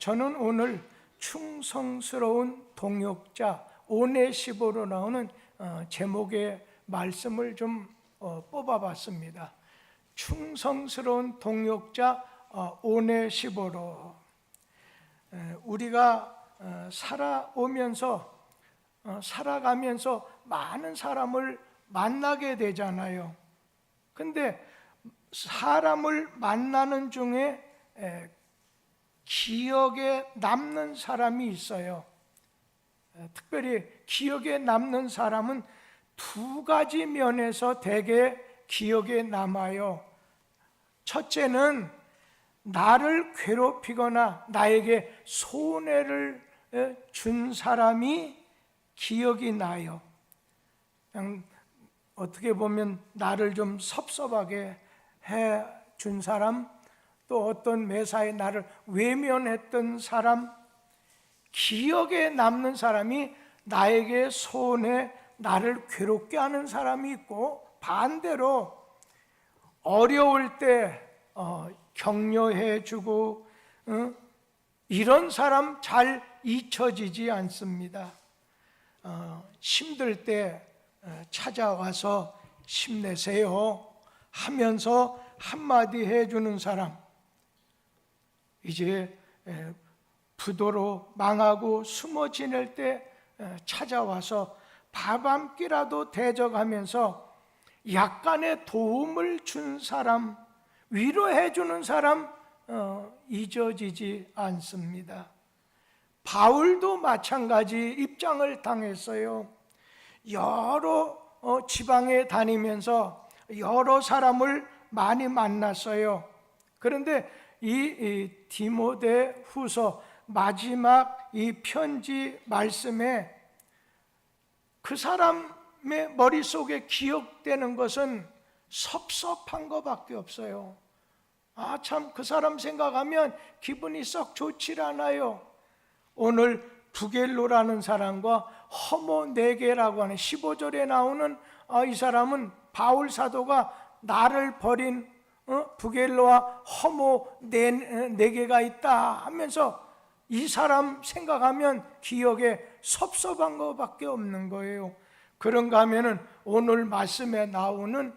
저는 오늘 충성스러운 동역자 오네시보로 나오는 제목의 말씀을 좀 뽑아봤습니다. 충성스러운 동역자 오네시보로. 우리가 살아가면서 많은 사람을 만나게 되잖아요. 근데 사람을 만나는 중에 기억에 남는 사람이 있어요. 특별히 기억에 남는 사람은 두 가지 면에서 되게 기억에 남아요. 첫째는 나를 괴롭히거나 나에게 손해를 준 사람이 기억이 나요. 그냥 어떻게 보면 나를 좀 섭섭하게 해준 사람, 또 어떤 매사에 나를 외면했던 사람, 기억에 남는 사람이 나에게 손해, 나를 괴롭게 하는 사람이 있고, 반대로 어려울 때 격려해주고 이런 사람 잘 잊혀지지 않습니다. 힘들 때 찾아와서 힘내세요 하면서 한마디 해주는 사람, 이제 부도로 망하고 숨어 지낼 때 찾아와서 밥 한 끼라도 대접하면서 약간의 도움을 준 사람, 위로해 주는 사람 잊어지지 않습니다. 바울도 마찬가지 입장을 당했어요. 여러 지방에 다니면서 여러 사람을 많이 만났어요. 그런데 이 디모데 후서 마지막 이 편지 말씀에 그 사람의 머릿속에 기억되는 것은 섭섭한 것밖에 없어요. 참 그 사람 생각하면 기분이 썩 좋지 않아요. 오늘 부겔로라는 사람과 허모네게라고 하는 15절에 나오는 이 사람은 바울 사도가 나를 버린 부겔로와 허모네게가 있다 하면서 이 사람 생각하면 기억에 섭섭한 것밖에 없는 거예요. 그런가 하면은 오늘 말씀에 나오는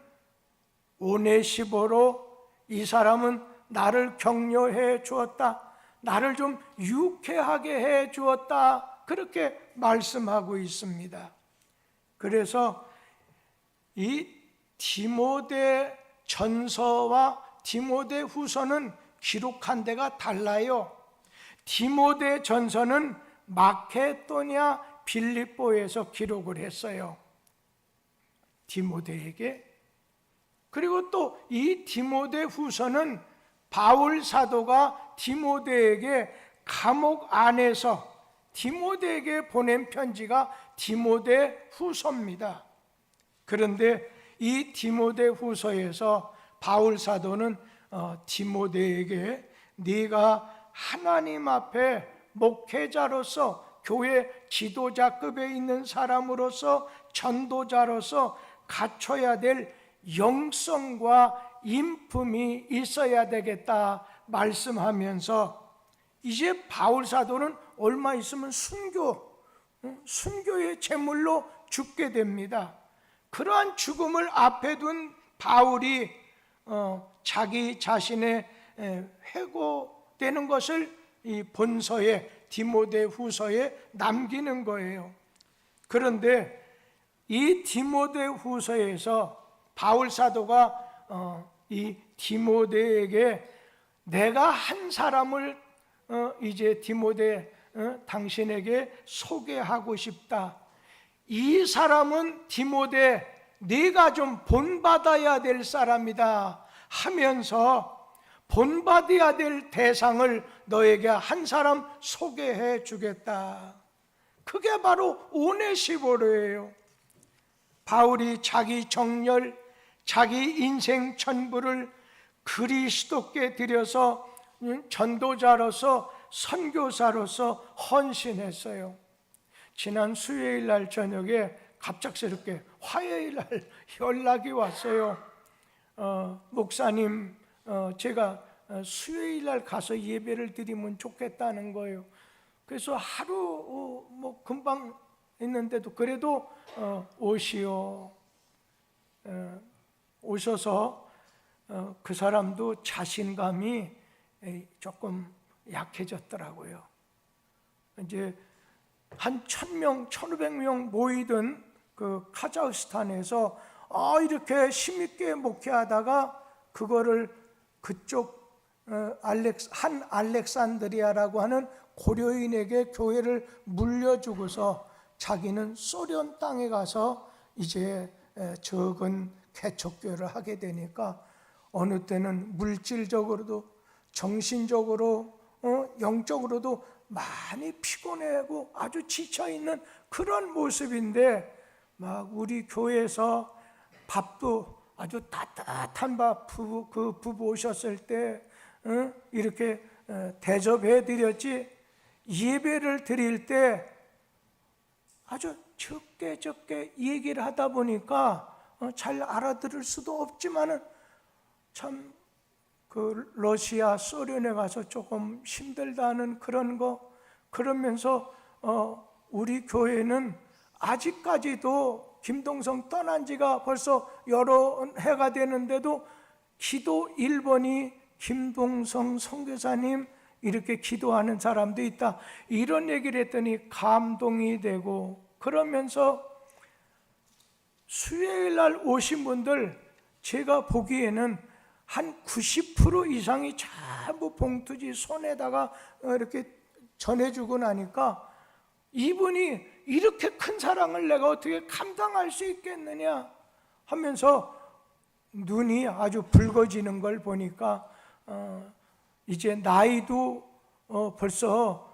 오네시보로 이 사람은 나를 격려해 주었다, 나를 좀 유쾌하게 해 주었다, 그렇게 말씀하고 있습니다. 그래서 이 디모데 전서와 디모데 후서는 기록한 데가 달라요. 디모데 전서는 마케도냐 빌립보에서 기록을 했어요, 디모데에게. 그리고 또 이 디모데 후서는 바울 사도가 디모데에게 감옥 안에서 디모데에게 보낸 편지가 디모데 후서입니다. 그런데 이 디모데 후서에서 바울 사도는 디모데에게 네가 하나님 앞에 목회자로서 교회 지도자급에 있는 사람으로서 전도자로서 갖춰야 될 영성과 인품이 있어야 되겠다 말씀하면서, 이제 바울 사도는 얼마 있으면 순교의 제물로 죽게 됩니다. 그러한 죽음을 앞에 둔 바울이 자기 자신의 회고되는 것을 이 본서에, 디모데 후서에 남기는 거예요. 그런데 이 디모데 후서에서 바울 사도가 이 디모데에게 내가 한 사람을 이제 디모데 당신에게 소개하고 싶다, 이 사람은 디모데 네가 좀 본받아야 될 사람이다 하면서 본받아야 될 대상을 너에게 한 사람 소개해 주겠다. 그게 바로 오네시보로예요. 바울이 자기 정열, 자기 인생 전부를 그리스도께 드려서 전도자로서 선교사로서 헌신했어요. 지난 수요일 날 저녁에 갑작스럽게 화요일 날 연락이 왔어요. 목사님, 제가 수요일 날 가서 예배를 드리면 좋겠다는 거예요. 그래서 하루 뭐 금방 있는데도 그래도 오시오. 오셔서 그 사람도 자신감이 조금 약해졌더라고요. 이제 한 1,000명, 1,500명 모이던 그 카자흐스탄에서 이렇게 힘있게 목회하다가 그거를 그쪽 한 알렉산드리아라고 하는 고려인에게 교회를 물려주고서 자기는 소련 땅에 가서 이제 적은 개척교회를 하게 되니까 어느 때는 물질적으로도 정신적으로 영적으로도 많이 피곤해하고 아주 지쳐있는 그런 모습인데, 막 우리 교회에서 밥도 아주 따뜻한 밥 그 부부 오셨을 때 이렇게 대접해 드렸지, 예배를 드릴 때 아주 적게 얘기를 하다 보니까 잘 알아들을 수도 없지만은 참 그 러시아 소련에 가서 조금 힘들다는 그런 거, 그러면서 우리 교회는 아직까지도 김동성 떠난 지가 벌써 여러 해가 되는데도 기도 1번이 김동성 선교사님 이렇게 기도하는 사람도 있다, 이런 얘기를 했더니 감동이 되고, 그러면서 수요일 날 오신 분들 제가 보기에는 한 90% 이상이 전부 봉투지 손에다가 이렇게 전해주고 나니까 이분이 이렇게 큰 사랑을 내가 어떻게 감당할 수 있겠느냐 하면서 눈이 아주 붉어지는 걸 보니까 이제 나이도 벌써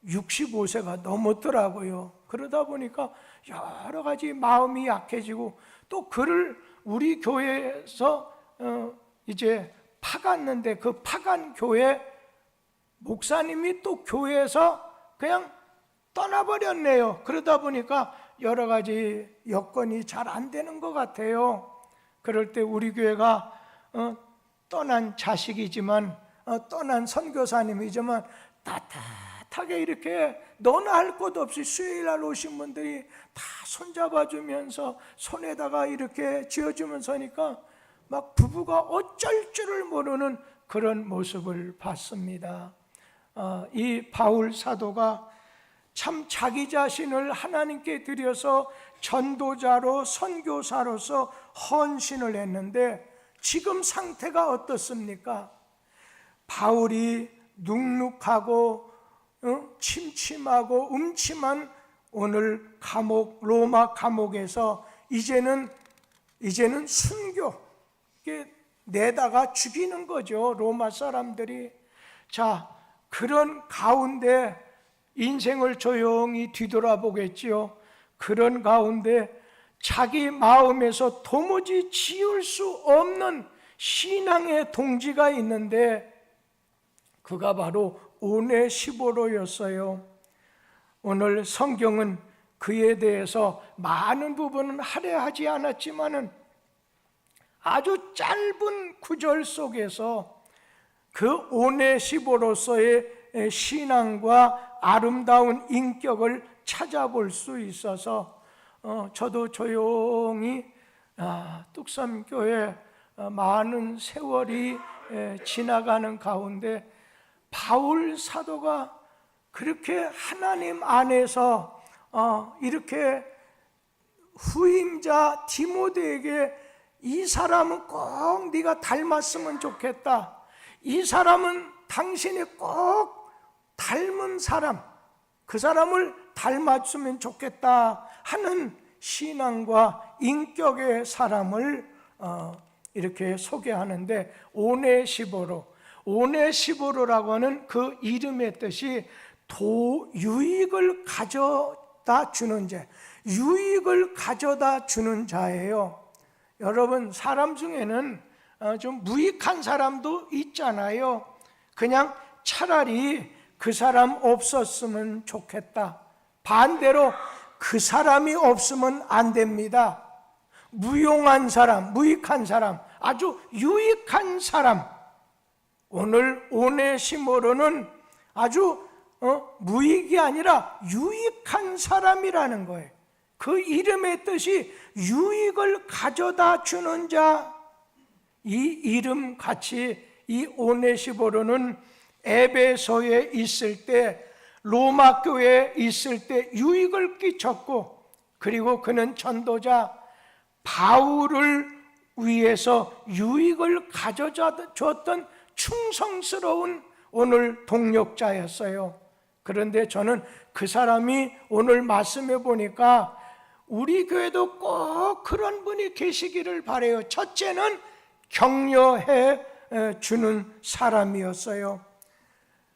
65세가 넘었더라고요. 그러다 보니까 여러 가지 마음이 약해지고, 또 그를 우리 교회에서 이제 파갔는데 그 파간 교회 목사님이 또 교회에서 그냥 떠나버렸네요. 그러다 보니까 여러 가지 여건이 잘 안 되는 것 같아요. 그럴 때 우리 교회가 떠난 자식이지만 떠난 선교사님이지만 따뜻하게 이렇게 너나 할 것 없이 수요일 날 오신 분들이 다 손잡아주면서 손에다가 이렇게 쥐어주면서 하니까 막 부부가 어쩔 줄을 모르는 그런 모습을 봤습니다. 이 바울 사도가 참 자기 자신을 하나님께 드려서 전도자로 선교사로서 헌신을 했는데 지금 상태가 어떻습니까? 바울이 눅눅하고 침침하고 음침한 오늘 감옥, 로마 감옥에서 이제는 순교 내다가 죽이는 거죠, 로마 사람들이. 자, 그런 가운데 인생을 조용히 뒤돌아보겠지요. 그런 가운데 자기 마음에서 도무지 지울 수 없는 신앙의 동지가 있는데 그가 바로 오네시보로였어요. 오늘 성경은 그에 대해서 많은 부분은 할애하지 않았지만은 아주 짧은 구절 속에서 그 오네시보로서의 신앙과 아름다운 인격을 찾아볼 수 있어서 저도 조용히 뚝섬교회 많은 세월이 지나가는 가운데 바울 사도가 그렇게 하나님 안에서 이렇게 후임자 디모데에게 이 사람은 꼭 네가 닮았으면 좋겠다, 이 사람은 당신이 꼭 닮은 사람, 그 사람을 닮았으면 좋겠다 하는 신앙과 인격의 사람을 이렇게 소개하는데, 오네시보로라고 하는 그 이름의 뜻이 유익을 가져다 주는 자, 유익을 가져다 주는 자예요. 여러분, 사람 중에는 좀 무익한 사람도 있잖아요. 그냥 차라리 그 사람 없었으면 좋겠다, 반대로 그 사람이 없으면 안 됩니다. 무용한 사람, 무익한 사람, 아주 유익한 사람, 오늘 오네시모로는 아주 무익이 아니라 유익한 사람이라는 거예요. 그 이름의 뜻이 유익을 가져다 주는 자. 이 이름 같이 이 오네시모로는 에베소에 있을 때, 로마 교회에 있을 때 유익을 끼쳤고, 그리고 그는 전도자 바울을 위해서 유익을 가져줬던 충성스러운 오늘 동역자였어요. 그런데 저는 그 사람이 오늘 말씀해 보니까 우리 교회도 꼭 그런 분이 계시기를 바라요. 첫째는 격려해 주는 사람이었어요.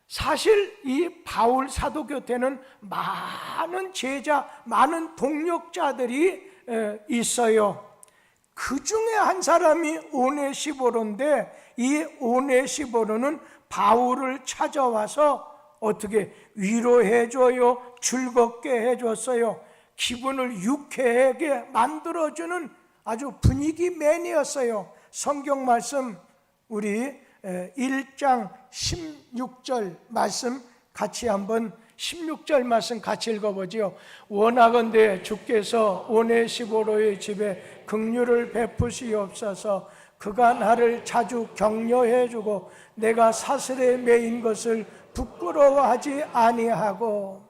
사실 이 바울 사도 곁에는 많은 제자, 많은 동역자들이 있어요. 그 중에 한 사람이 오네시보로인데, 이 오네시보로는 바울을 찾아와서 어떻게 위로해줘요, 즐겁게 해줬어요. 기분을 유쾌하게 만들어주는 아주 분위기맨이었어요. 성경 말씀 우리 1장 16절 말씀 같이 한번 16절 말씀 같이 읽어보지요. 원하건대 주께서 오네시보로의 집에 긍휼을 베푸시옵소서. 그가 나를 자주 격려해주고 내가 사슬에 매인 것을 부끄러워하지 아니하고.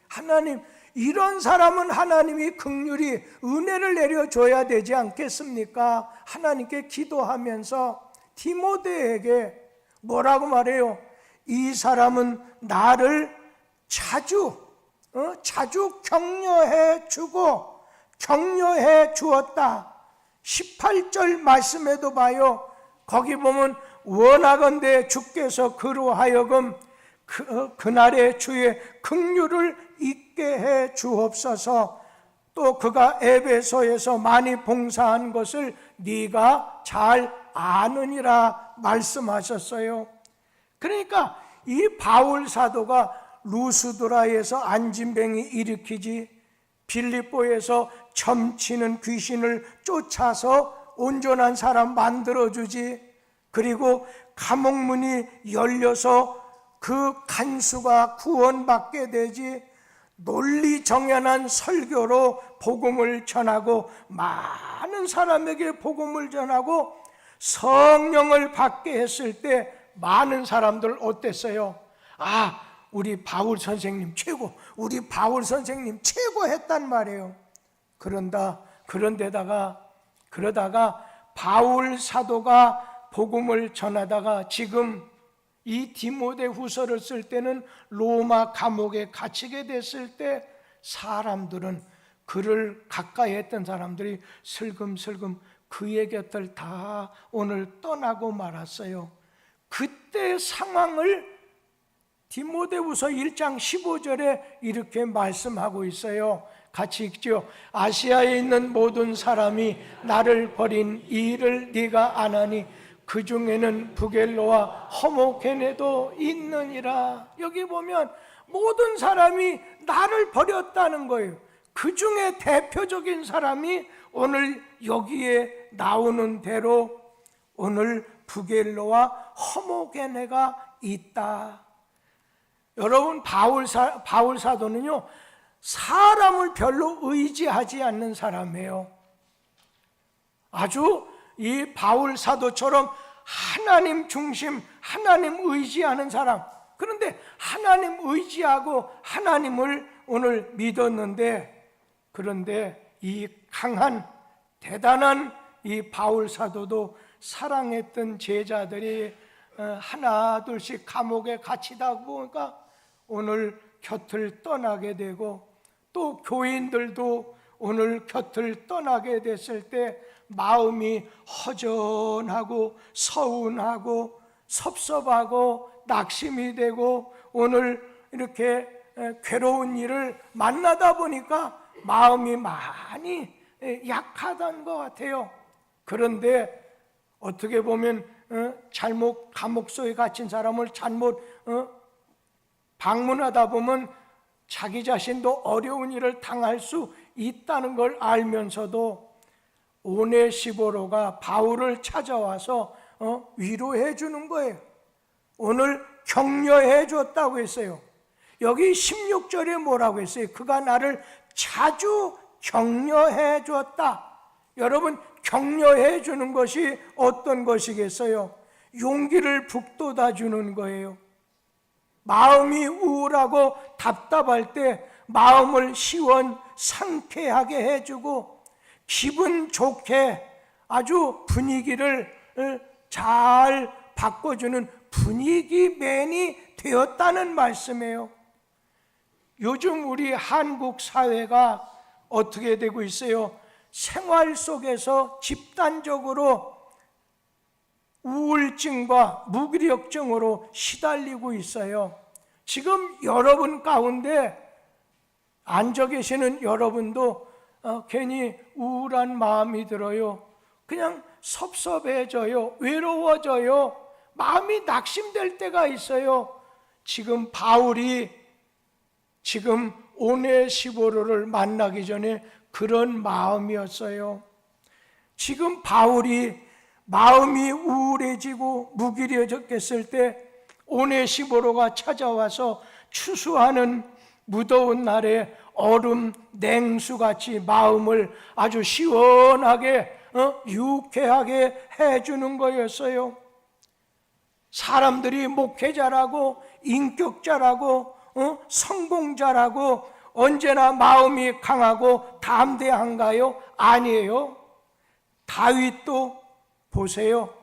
하나님, 이런 사람은 하나님이 긍휼히 은혜를 내려줘야 되지 않겠습니까? 하나님께 기도하면서 디모데에게 뭐라고 말해요? 이 사람은 나를 자주 격려해 주고 격려해 주었다. 18절 말씀에도 봐요. 거기 보면 원하건대 주께서 그로 하여금 그날의 주의 긍휼을 있게 해 주옵소서. 또 그가 에베소에서 많이 봉사한 것을 네가 잘 아느니라 말씀하셨어요. 그러니까 이 바울 사도가 루스드라에서 안진뱅이 일으키지, 빌립보에서 점치는 귀신을 쫓아서 온전한 사람 만들어주지, 그리고 감옥문이 열려서 그 간수가 구원받게 되지, 논리정연한 설교로 복음을 전하고 많은 사람에게 복음을 전하고 성령을 받게 했을 때 많은 사람들 어땠어요? 아, 우리 바울 선생님 최고, 우리 바울 선생님 최고 했단 말이에요. 그러다가 바울 사도가 복음을 전하다가 지금 이 디모데 후서를 쓸 때는 로마 감옥에 갇히게 됐을 때 사람들은, 그를 가까이 했던 사람들이 슬금슬금 그의 곁을 다 오늘 떠나고 말았어요. 그때 상황을 디모데후서 1장 15절에 이렇게 말씀하고 있어요. 같이 읽죠. 아시아에 있는 모든 사람이 나를 버린 이 일을 네가 아나니 그 중에는 부겔로와 허모게네도 있느니라. 여기 보면 모든 사람이 나를 버렸다는 거예요. 그 중에 대표적인 사람이 오늘 여기에 나오는 대로 오늘 부겔로와 허모게네가 있다. 여러분, 바울 사도는요, 사람을 별로 의지하지 않는 사람이에요. 아주 이 바울 사도처럼 하나님 중심, 하나님 의지하는 사람. 그런데 하나님 의지하고 하나님을 오늘 믿었는데, 그런데 이 강한 대단한 이 바울 사도도 사랑했던 제자들이 하나 둘씩 감옥에 갇히다 보니까 오늘 곁을 떠나게 되고, 또 교인들도 오늘 곁을 떠나게 됐을 때 마음이 허전하고 서운하고 섭섭하고 낙심이 되고, 오늘 이렇게 괴로운 일을 만나다 보니까 마음이 많이 약하던 것 같아요. 그런데 어떻게 보면 잘못 감옥소에 갇힌 사람을 잘못 방문하다 보면 자기 자신도 어려운 일을 당할 수 있다는 걸 알면서도 오네시보로가 바울을 찾아와서 위로해 주는 거예요. 오늘 격려해 줬다고 했어요. 여기 16절에 뭐라고 했어요? 그가 나를 자주 격려해 줬다. 여러분, 격려해 주는 것이 어떤 것이겠어요? 용기를 북돋아 주는 거예요. 마음이 우울하고 답답할 때 마음을 시원 상쾌하게 해주고 기분 좋게 아주 분위기를 잘 바꿔주는 분위기맨이 되었다는 말씀이에요. 요즘 우리 한국 사회가 어떻게 되고 있어요? 생활 속에서 집단적으로 우울증과 무기력증으로 시달리고 있어요. 지금 여러분 가운데 앉아 계시는 여러분도 괜히 우울한 마음이 들어요. 그냥 섭섭해져요. 외로워져요. 마음이 낙심될 때가 있어요. 지금 바울이 지금 오네시포로를 만나기 전에 그런 마음이었어요. 지금 바울이 마음이 우울해지고 무기력해졌을 때 오네시포로가 찾아와서 추수하는 무더운 날에 얼음 냉수같이 마음을 아주 시원하게 유쾌하게 해주는 거였어요. 사람들이 목회자라고 인격자라고 성공자라고 언제나 마음이 강하고 담대한가요? 아니에요. 다윗도 보세요.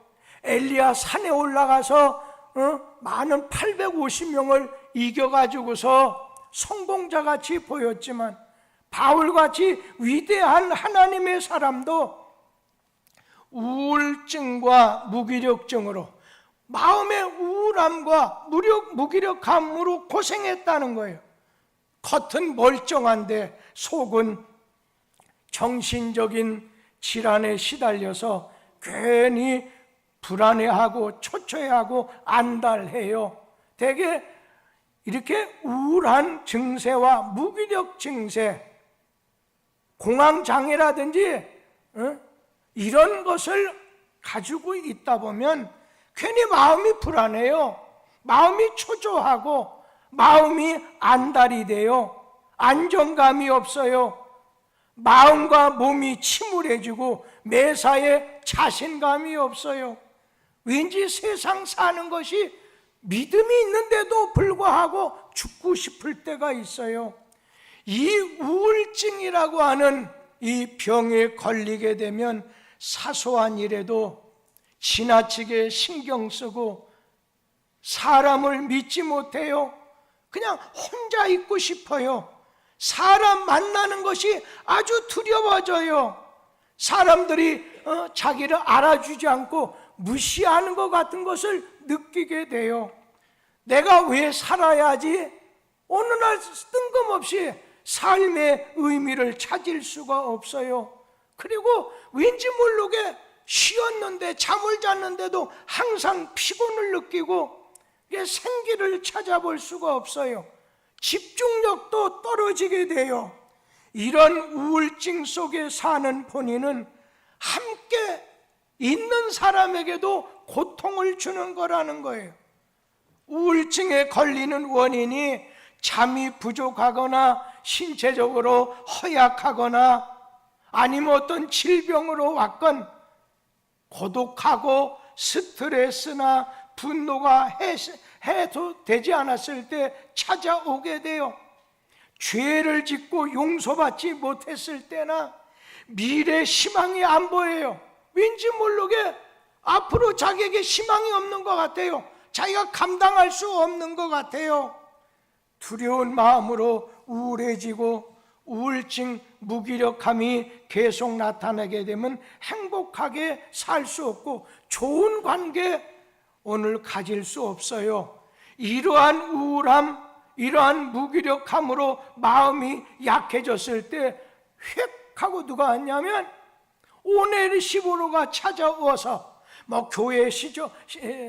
엘리야 산에 올라가서 많은 850명을 이겨가지고서 성공자같이 보였지만 바울같이 위대한 하나님의 사람도 우울증과 무기력증으로 마음의 우울함과 무기력함으로 고생했다는 거예요. 겉은 멀쩡한데 속은 정신적인 질환에 시달려서 괜히 불안해하고 초조해하고 안달해요. 되게 이렇게 우울한 증세와 무기력 증세, 공황장애라든지 이런 것을 가지고 있다 보면 괜히 마음이 불안해요. 마음이 초조하고 마음이 안달이 돼요. 안정감이 없어요. 마음과 몸이 침울해지고 매사에 자신감이 없어요. 왠지 세상 사는 것이 믿음이 있는데도 불구하고 죽고 싶을 때가 있어요. 이 우울증이라고 하는 이 병에 걸리게 되면 사소한 일에도 지나치게 신경 쓰고 사람을 믿지 못해요. 그냥 혼자 있고 싶어요. 사람 만나는 것이 아주 두려워져요. 사람들이 자기를 알아주지 않고 무시하는 것 같은 것을 느끼게 돼요. 내가 왜 살아야지? 어느 날 뜬금없이 삶의 의미를 찾을 수가 없어요. 그리고 왠지 모르게 쉬었는데 잠을 잤는데도 항상 피곤을 느끼고 생기를 찾아볼 수가 없어요. 집중력도 떨어지게 돼요. 이런 우울증 속에 사는 본인은 함께 있는 사람에게도 고통을 주는 거라는 거예요. 우울증에 걸리는 원인이 잠이 부족하거나 신체적으로 허약하거나 아니면 어떤 질병으로 왔건 고독하고 스트레스나 분노가 해소되지 않았을 때 찾아오게 돼요. 죄를 짓고 용서받지 못했을 때나 미래 희망이 안 보여요. 왠지 모르게 앞으로 자기에게 희망이 없는 것 같아요. 자기가 감당할 수 없는 것 같아요. 두려운 마음으로 우울해지고 우울증, 무기력함이 계속 나타나게 되면 행복하게 살 수 없고 좋은 관계 오늘 가질 수 없어요. 이러한 우울함, 이러한 무기력함으로 마음이 약해졌을 때 휙 하고 누가 왔냐면 오네시포로가 찾아와서 교회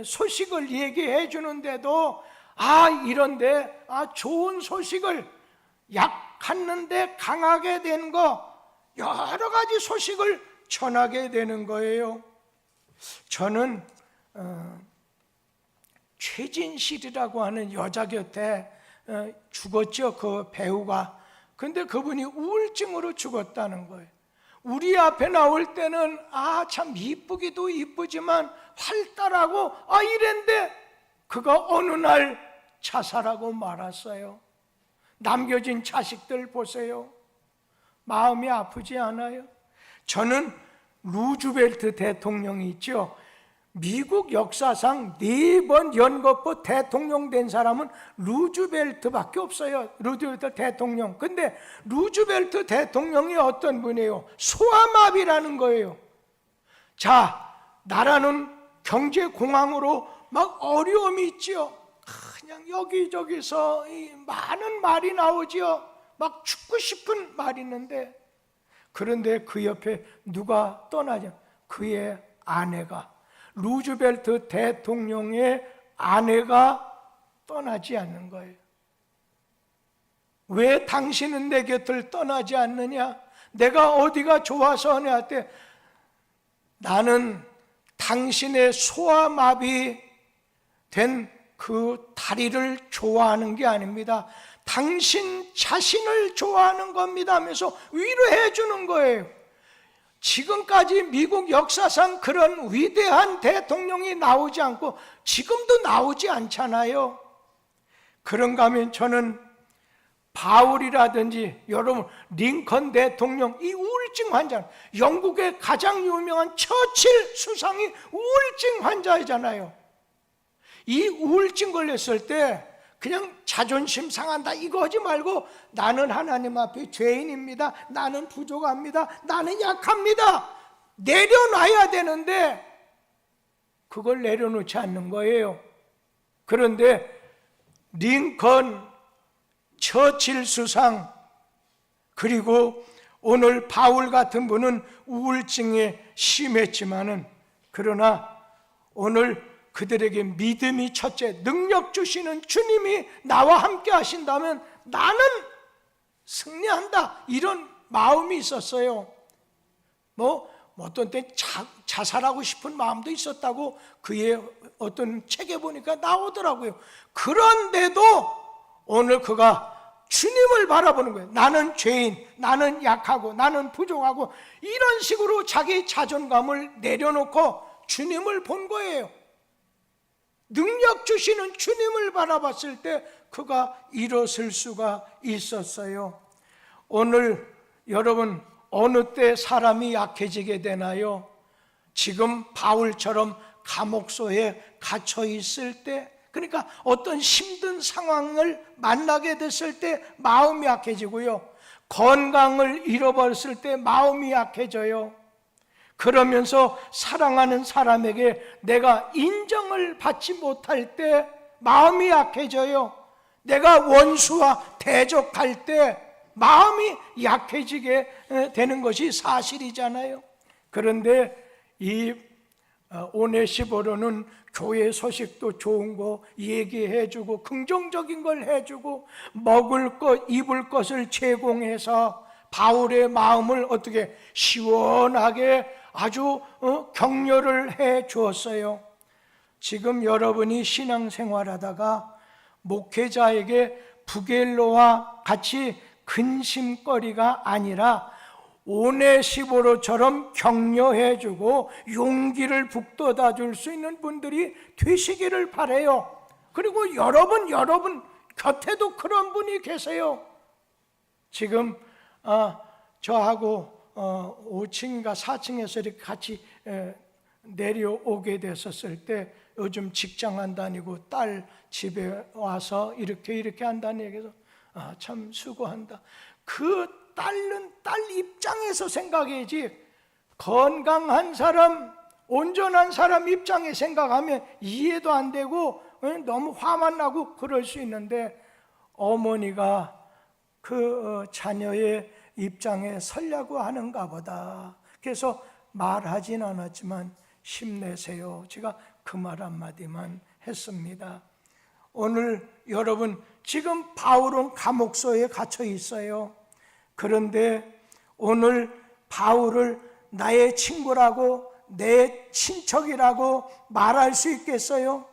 소식을 얘기해 주는데도 이런데 좋은 소식을 약했는데 강하게 된 거 여러 가지 소식을 전하게 되는 거예요. 저는 최진실이라고 하는 여자 곁에 죽었죠, 그 배우가. 근데 그분이 우울증으로 죽었다는 거예요. 우리 앞에 나올 때는 참 이쁘기도 이쁘지만 활달하고 이랬는데 그가 어느 날 자살하고 말았어요. 남겨진 자식들 보세요. 마음이 아프지 않아요? 저는 루즈벨트 대통령이 있죠. 미국 역사상 4번 연거푸 대통령 된 사람은 루즈벨트밖에 없어요. 루즈벨트 대통령. 근데 루즈벨트 대통령이 어떤 분이에요? 소아마비라는 거예요. 자, 나라는 경제공황으로 막 어려움이 있죠. 그냥 여기저기서 많은 말이 나오지요. 막 죽고 싶은 말이 있는데, 그런데 그 옆에 누가 떠나냐? 그의 아내가, 루즈벨트 대통령의 아내가 떠나지 않는 거예요. 왜 당신은 내 곁을 떠나지 않느냐? 내가 어디가 좋아서 하냐한테, 나는 당신의 소아마비 된 그 다리를 좋아하는 게 아닙니다. 당신 자신을 좋아하는 겁니다 하면서 위로해 주는 거예요. 지금까지 미국 역사상 그런 위대한 대통령이 나오지 않고 지금도 나오지 않잖아요. 그런가 하면 저는 바울이라든지 여러분 링컨 대통령, 이 우울증 환자, 영국의 가장 유명한 처칠 수상이 우울증 환자이잖아요. 이 우울증 걸렸을 때 그냥 자존심 상한다 이거 하지 말고, 나는 하나님 앞에 죄인입니다, 나는 부족합니다, 나는 약합니다, 내려놔야 되는데 그걸 내려놓지 않는 거예요. 그런데 링컨, 처칠 수상, 그리고 오늘 바울 같은 분은 우울증에 심했지만은, 그러나 오늘 그들에게 믿음이 첫째, 능력 주시는 주님이 나와 함께 하신다면 나는 승리한다, 이런 마음이 있었어요. 어떤 때 자살하고 싶은 마음도 있었다고 그의 어떤 책에 보니까 나오더라고요. 그런데도 오늘 그가 주님을 바라보는 거예요. 나는 죄인, 나는 약하고, 나는 부족하고, 이런 식으로 자기 자존감을 내려놓고 주님을 본 거예요. 능력 주시는 주님을 바라봤을 때 그가 일어설 수가 있었어요. 오늘 여러분 어느 때 사람이 약해지게 되나요? 지금 바울처럼 감옥소에 갇혀 있을 때, 그러니까 어떤 힘든 상황을 만나게 됐을 때 마음이 약해지고요, 건강을 잃어버렸을 때 마음이 약해져요. 그러면서 사랑하는 사람에게 내가 인정을 받지 못할 때 마음이 약해져요. 내가 원수와 대적할 때 마음이 약해지게 되는 것이 사실이잖아요. 그런데 이 오네시보로는 교회 소식도 좋은 거 얘기해주고 긍정적인 걸 해주고 먹을 것 입을 것을 제공해서 바울의 마음을 어떻게 시원하게 아주 격려를 해 주었어요. 지금 여러분이 신앙생활하다가 목회자에게 부겔로와 같이 근심거리가 아니라 오네시보로처럼 격려해 주고 용기를 북돋아 줄 수 있는 분들이 되시기를 바라요. 그리고 여러분 곁에도 그런 분이 계세요. 지금 저하고 5층인가 4층에서 이렇게 같이 내려오게 됐었을 때, 요즘 직장 안 다니고 딸 집에 와서 이렇게 한다는 얘기에서 참 수고한다. 그 딸은 딸 입장에서 생각해야지, 건강한 사람, 온전한 사람 입장에 생각하면 이해도 안 되고 너무 화만 나고 그럴 수 있는데, 어머니가 그 자녀의 입장에 서려고 하는가 보다. 그래서 말하진 않았지만 힘내세요, 제가 그 말 한마디만 했습니다. 오늘 여러분, 지금 바울은 감옥소에 갇혀 있어요. 그런데 오늘 바울을 나의 친구라고, 내 친척이라고 말할 수 있겠어요?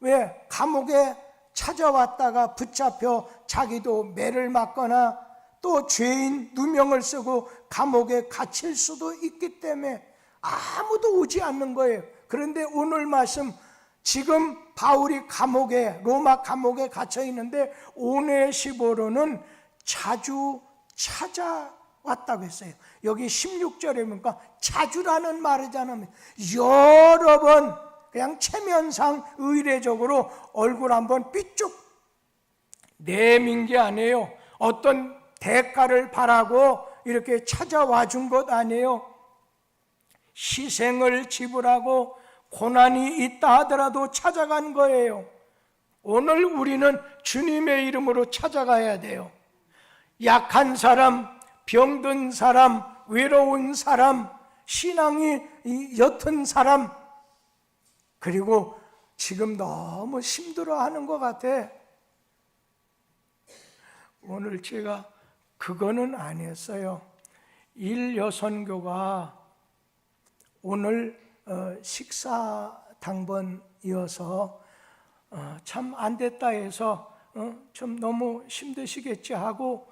왜 감옥에 찾아왔다가 붙잡혀 자기도 매를 맞거나 또 죄인 누명을 쓰고 감옥에 갇힐 수도 있기 때문에 아무도 오지 않는 거예요. 그런데 오늘 말씀, 지금 바울이 감옥에, 로마 감옥에 갇혀 있는데 오네시보로는 자주 찾아왔다고 했어요. 여기 16절에 보니까 자주라는 말이잖아요. 여러 번 그냥 체면상 의례적으로 얼굴 한번 삐쭉 내민 게 아니에요. 어떤 대가를 바라고 이렇게 찾아와 준 것 아니에요. 희생을 지불하고 고난이 있다 하더라도 찾아간 거예요. 오늘 우리는 주님의 이름으로 찾아가야 돼요. 약한 사람, 병든 사람, 외로운 사람, 신앙이 옅은 사람, 그리고 지금 너무 힘들어하는 것 같아. 오늘 제가 그거는 아니었어요. 일여선교가 오늘 식사 당번이어서 참 안 됐다 해서 좀 너무 힘드시겠지 하고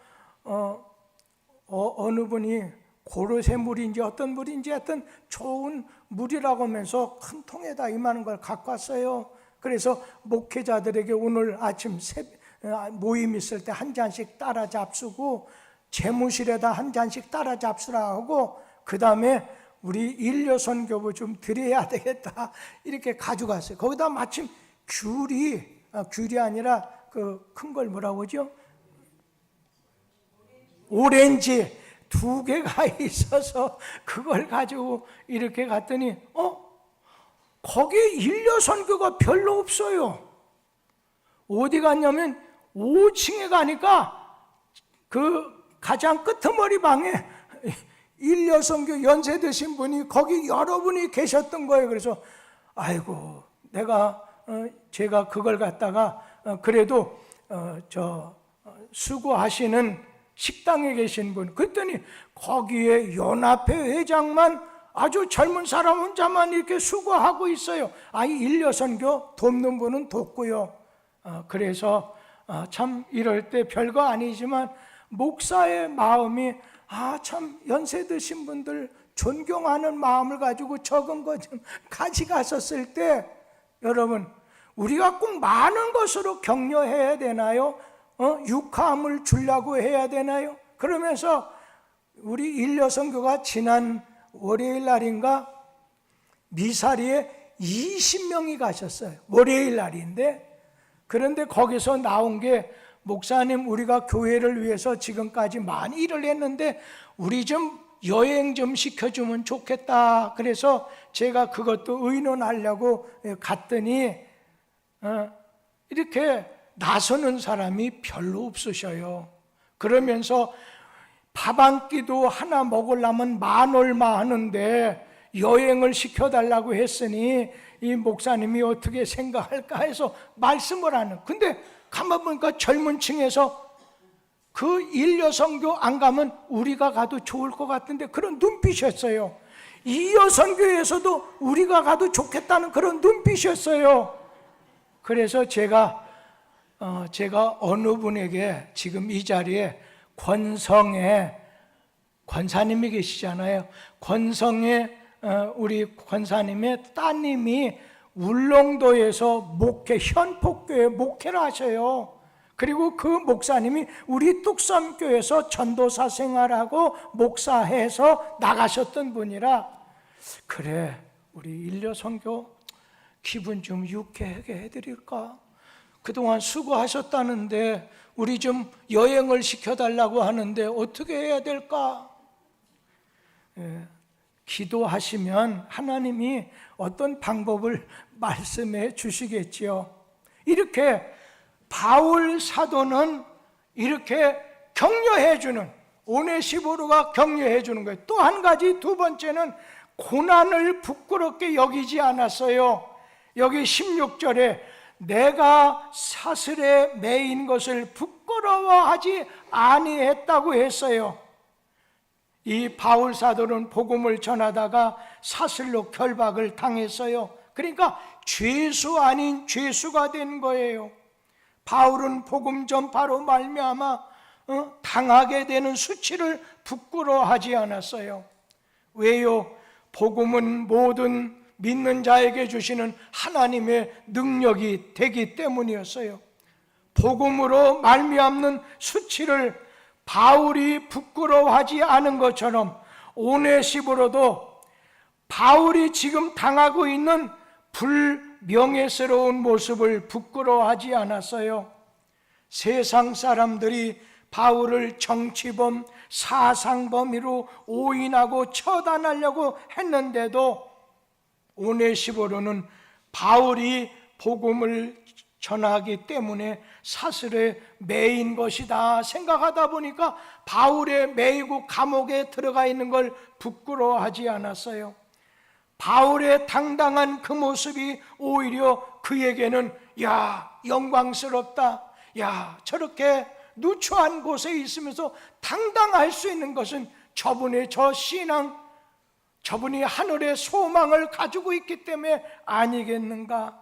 어느 분이 고로쇠 물인지 어떤 물인지 하여튼 좋은 물이라고 하면서 큰 통에다 이만한 걸 갖고 왔어요. 그래서 목회자들에게 오늘 아침 모임 있을 때 한 잔씩 따라 잡수고 재무실에다 한 잔씩 따라 잡수라 하고 그 다음에 우리 일여선교부 좀 드려야 되겠다 이렇게 가져갔어요. 거기다 마침 귤이 아니라 그 큰 걸 뭐라고 하죠? 오렌지 2개가 있어서 그걸 가지고 이렇게 갔더니 거기에 일여선교가 별로 없어요. 어디 갔냐면 5층에 가니까 그 가장 끄트머리 방에 일여선교 연세 드신 분이 거기 여러분이 계셨던 거예요. 그래서 아이고 제가 그걸 갖다가 그래도 수고하시는 식당에 계신 분, 그랬더니 거기에 연합회 회장만 아주 젊은 사람 혼자만 이렇게 수고하고 있어요. 일여선교 돕는 분은 돕고요. 그래서 참 이럴 때 별거 아니지만 목사의 마음이 참 연세 드신 분들 존경하는 마음을 가지고 적은 것 좀 가져갔었을 때, 여러분 우리가 꼭 많은 것으로 격려해야 되나요? 육함을 주려고 해야 되나요? 그러면서 우리 일여선교가 지난 월요일 날인가 미사리에 20명이 가셨어요. 월요일 날인데, 그런데 거기서 나온 게 목사님 우리가 교회를 위해서 지금까지 많이 일을 했는데 우리 좀 여행 좀 시켜주면 좋겠다. 그래서 제가 그것도 의논하려고 갔더니 이렇게 나서는 사람이 별로 없으셔요. 그러면서 밥 한 끼도 하나 먹으려면 만 얼마 하는데 여행을 시켜달라고 했으니 이 목사님이 어떻게 생각할까 해서 말씀을 하는. 근데 가만 보니까 젊은 층에서 그 일여선교 안 가면 우리가 가도 좋을 것 같은데 그런 눈빛이었어요. 이여선교에서도 우리가 가도 좋겠다는 그런 눈빛이었어요. 그래서 제가 어느 분에게 지금 이 자리에 권성의 권사님이 계시잖아요. 권성의 우리 권사님의 따님이 울릉도에서 현폭교회 목회를 하셔요. 그리고 그 목사님이 우리 뚝섬교회에서 전도사 생활하고 목사해서 나가셨던 분이라, 그래 우리 일여선교 기분 좀 유쾌하게 해드릴까? 그동안 수고하셨다는데 우리 좀 여행을 시켜달라고 하는데 어떻게 해야 될까? 기도하시면 하나님이 어떤 방법을 말씀해 주시겠지요. 이렇게 바울 사도는 이렇게 격려해 주는, 오네시보로가 격려해 주는 거예요. 또 한 가지, 두 번째는 고난을 부끄럽게 여기지 않았어요. 여기 16절에 내가 사슬에 매인 것을 부끄러워하지 아니했다고 했어요. 이 바울 사도는 복음을 전하다가 사슬로 결박을 당했어요. 그러니까 죄수 아닌 죄수가 된 거예요. 바울은 복음 전파로 말미암아 당하게 되는 수치를 부끄러워하지 않았어요. 왜요? 복음은 모든 믿는 자에게 주시는 하나님의 능력이 되기 때문이었어요. 복음으로 말미암는 수치를 바울이 부끄러워하지 않은 것처럼 오네시모로도 바울이 지금 당하고 있는 불명예스러운 모습을 부끄러워하지 않았어요. 세상 사람들이 바울을 정치범, 사상범위로 오인하고 처단하려고 했는데도 오네시모로는 바울이 복음을 전하기 때문에 사슬에 매인 것이다 생각하다 보니까 바울에 매이고 감옥에 들어가 있는 걸 부끄러워하지 않았어요. 바울의 당당한 그 모습이 오히려 그에게는 야, 영광스럽다. 야, 저렇게 누추한 곳에 있으면서 당당할 수 있는 것은 저분의 저 신앙, 저분이 하늘의 소망을 가지고 있기 때문에 아니겠는가?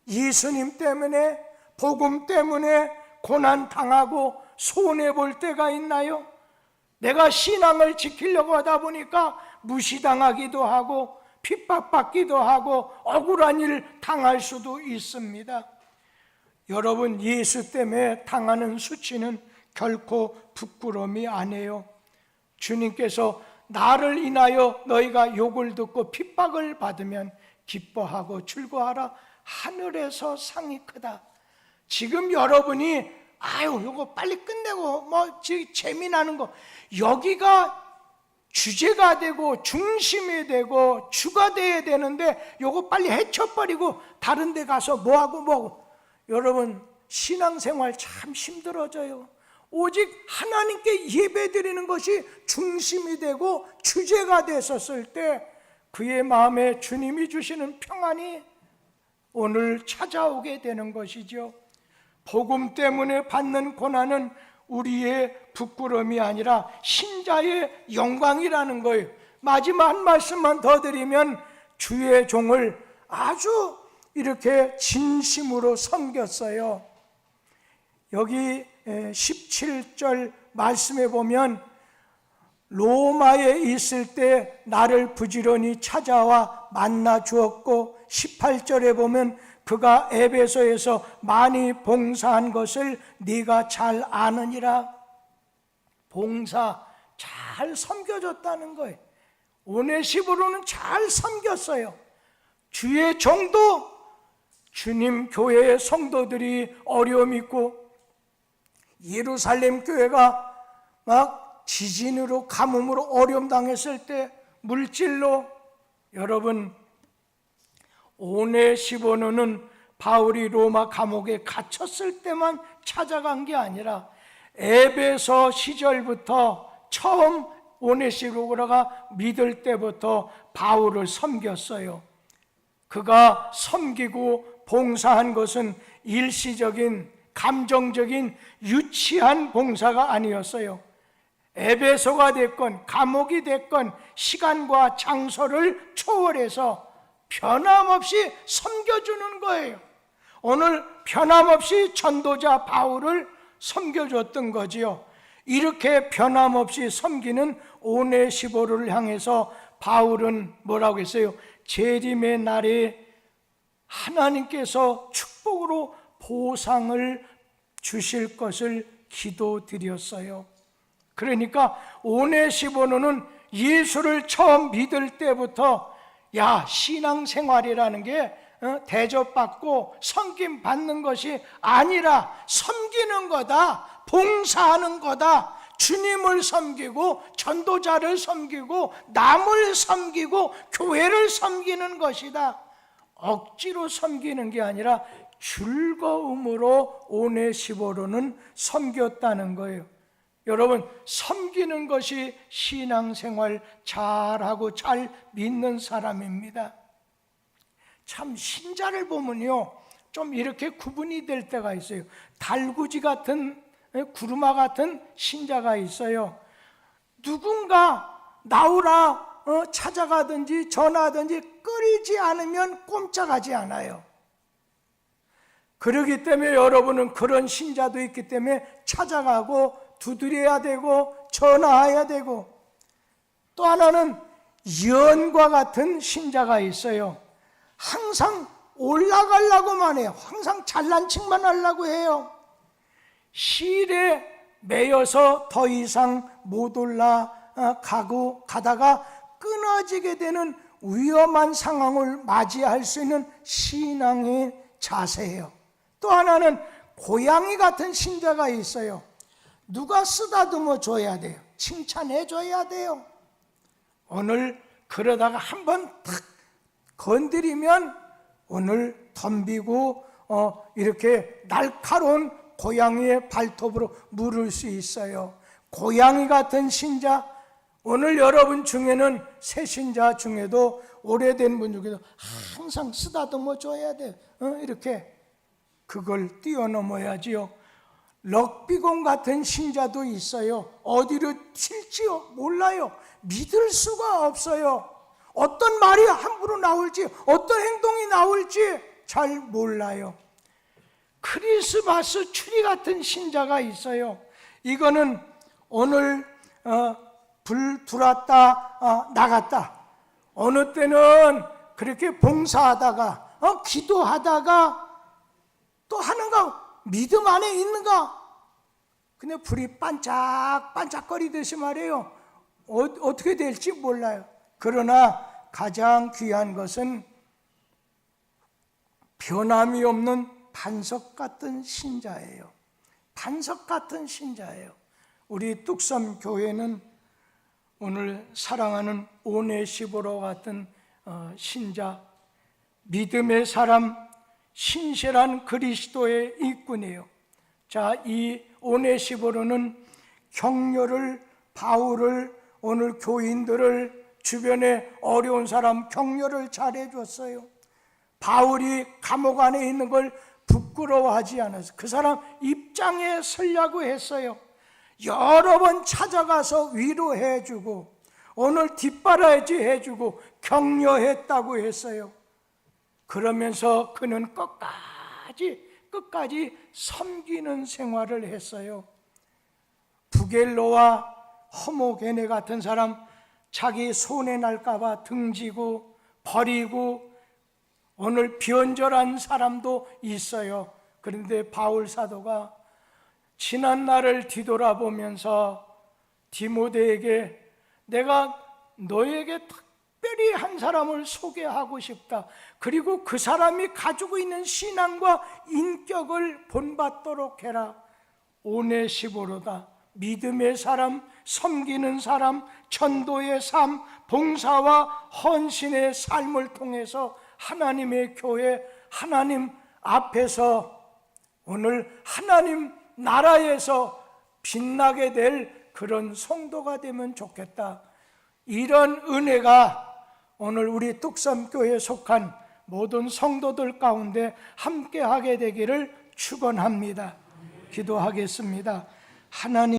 예수님 때문에, 복음 때문에 고난 당하고 손해볼 때가 있나요? 내가 신앙을 지키려고 하다 보니까 무시당하기도 하고 핍박받기도 하고 억울한 일 당할 수도 있습니다. 여러분, 예수 때문에 당하는 수치는 결코 부끄러움이 아니에요. 주님께서 나를 인하여 너희가 욕을 듣고 핍박을 받으면 기뻐하고 즐거워하라. 하늘에서 상이 크다. 지금 여러분이 아유 이거 빨리 끝내고 뭐 재미나는 거, 여기가 주제가 되고 중심이 되고 주가 돼야 되는데 요거 빨리 헤쳐버리고 다른 데 가서 뭐하고 여러분, 신앙생활 참 힘들어져요. 오직 하나님께 예배드리는 것이 중심이 되고 주제가 됐었을 때 그의 마음에 주님이 주시는 평안이 오늘 찾아오게 되는 것이죠. 복음 때문에 받는 고난은 우리의 부끄러움이 아니라 신자의 영광이라는 거예요. 마지막 한 말씀만 더 드리면 주의 종을 아주 이렇게 진심으로 섬겼어요. 여기 17절 말씀에 보면 로마에 있을 때 나를 부지런히 찾아와 만나 주었고, 18절에 보면 그가 에베소에서 많이 봉사한 것을 네가 잘 아느니라. 봉사, 잘 섬겨줬다는 거예요. 오네시모로는 잘 섬겼어요. 주의 종도, 주님 교회의 성도들이 어려움 있고 예루살렘 교회가 막 지진으로 가뭄으로 어려움 당했을 때, 물질로, 여러분 오네시모로는 바울이 로마 감옥에 갇혔을 때만 찾아간 게 아니라 에베소 시절부터 처음 오네시모로가 믿을 때부터 바울을 섬겼어요. 그가 섬기고 봉사한 것은 일시적인 감정적인 유치한 봉사가 아니었어요. 에베소가 됐건 감옥이 됐건 시간과 장소를 초월해서 변함없이 섬겨주는 거예요. 오늘 변함없이 전도자 바울을 섬겨줬던 거지요. 이렇게 변함없이 섬기는 오네시모로를 향해서 바울은 뭐라고 했어요? 재림의 날에 하나님께서 축복으로 보상을 주실 것을 기도드렸어요. 그러니까 오네시모로는 예수를 처음 믿을 때부터 야, 신앙생활이라는 게 대접받고 섬김 받는 것이 아니라 섬기는 거다, 봉사하는 거다, 주님을 섬기고 전도자를 섬기고 남을 섬기고 교회를 섬기는 것이다. 억지로 섬기는 게 아니라 즐거움으로 오네시모로는 섬겼다는 거예요. 여러분, 섬기는 것이 신앙생활 잘하고 잘 믿는 사람입니다. 참 신자를 보면요, 좀 이렇게 구분이 될 때가 있어요. 달구지 같은, 구루마 같은 신자가 있어요. 누군가 나오라 찾아가든지 전화하든지 끓이지 않으면 꼼짝하지 않아요. 그렇기 때문에 여러분은 그런 신자도 있기 때문에 찾아가고 두드려야 되고 전화해야 되고, 또 하나는 연과 같은 신자가 있어요. 항상 올라가려고만 해요. 항상 잘난 척만 하려고 해요. 실에 매여서 더 이상 못 올라가고 가다가 끊어지게 되는 위험한 상황을 맞이할 수 있는 신앙의 자세예요. 또 하나는 고양이 같은 신자가 있어요. 누가 쓰다듬어 줘야 돼요. 칭찬해 줘야 돼요. 오늘 그러다가 한번 탁 건드리면 오늘 덤비고 이렇게 날카로운 고양이의 발톱으로 물을 수 있어요. 고양이 같은 신자, 오늘 여러분 중에는 새신자 중에도 오래된 분 중에도 항상 쓰다듬어 줘야 돼요. 이렇게 그걸 뛰어넘어야지요. 럭비공 같은 신자도 있어요. 어디로 튈지요 몰라요. 믿을 수가 없어요. 어떤 말이 함부로 나올지, 어떤 행동이 나올지 잘 몰라요. 크리스마스 추리 같은 신자가 있어요. 이거는 오늘 불 들어왔다 나갔다, 어느 때는 그렇게 봉사하다가 기도하다가 또 하는가, 믿음 안에 있는가, 근데 불이 반짝반짝거리듯이 말이에요. 어떻게 될지 몰라요. 그러나 가장 귀한 것은 변함이 없는 반석 같은 신자예요. 반석 같은 신자예요. 우리 뚝섬 교회는 오늘 사랑하는 오네시보로 같은 신자, 믿음의 사람, 신실한 그리스도의 일꾼이에요. 자, 이 오네시보로는 격려를, 바울을, 오늘 교인들을, 주변에 어려운 사람 격려를 잘해줬어요. 바울이 감옥 안에 있는 걸 부끄러워하지 않아서 그 사람 입장에 서려고 했어요. 여러 번 찾아가서 위로해주고 오늘 뒷바라지 해주고 격려했다고 했어요. 그러면서 그는 끝까지 섬기는 생활을 했어요. 부겔로와 허모게네 같은 사람, 자기 손에 날까봐 등지고 버리고 오늘 변절한 사람도 있어요. 그런데 바울 사도가 지난 날을 뒤돌아보면서 디모데에게 내가 너에게 특별히 한 사람을 소개하고 싶다. 그리고 그 사람이 가지고 있는 신앙과 인격을 본받도록 해라. 오네시보로다. 믿음의 사람, 섬기는 사람, 전도의 삶, 봉사와 헌신의 삶을 통해서 하나님의 교회, 하나님 앞에서 오늘 하나님 나라에서 빛나게 될 그런 성도가 되면 좋겠다. 이런 은혜가 오늘 우리 뚝섬교회에 속한 모든 성도들 가운데 함께하게 되기를 축원합니다. 기도하겠습니다. 하나님,